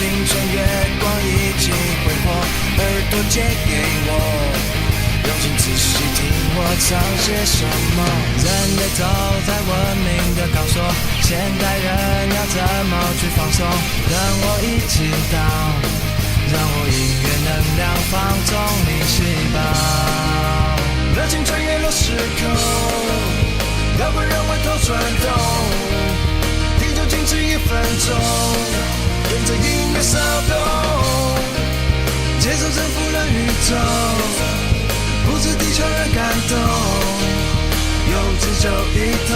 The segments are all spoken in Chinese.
青春月光一起挥霍，耳朵借给我。用心仔细听我唱些什么，人类走在文明的高手，现代人要怎么去放松？跟我一起到，让我音乐能量放纵你细胞。热情穿越了时空，摇滚让外头转动，地球静止1分钟，跟着音乐骚动，节奏征服了宇宙。不止地球人感动，用只就一通，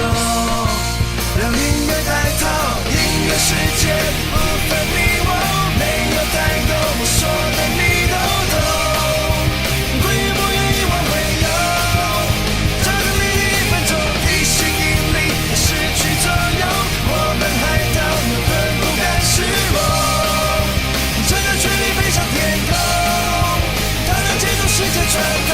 让音乐带头，音乐世界不分你我，没有太多我说的你都懂，归于不愿意往回游，这个迷离1分钟，地心引力失去作用，我们海盗们奋不甘示弱，趁着权力飞上天空，它能节奏世界转动。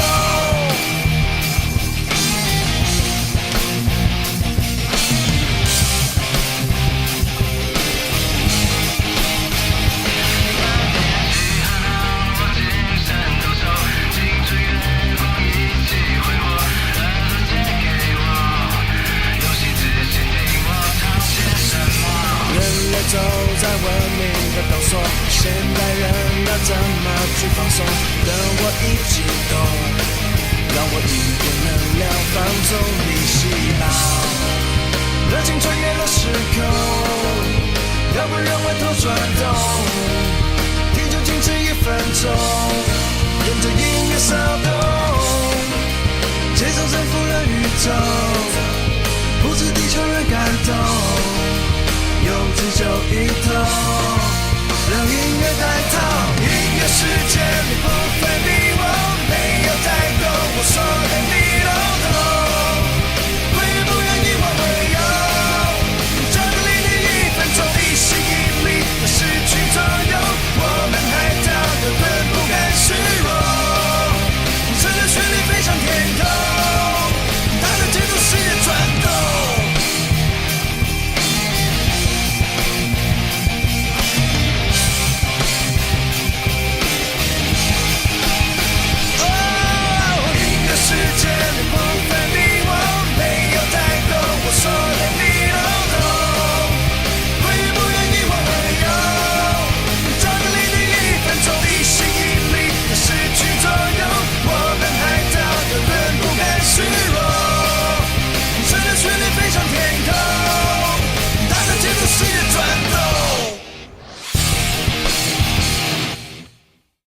走在文明的高手，现代人要怎么去放松？跟我一起动，让我一点能量放纵你细胞。热情穿越了时空，摇滚让外头转动，地球静止1分钟，跟着音乐骚动，节奏征服了宇宙，不止地球人感动。用只就一通，让音乐带头，音乐世界里不分你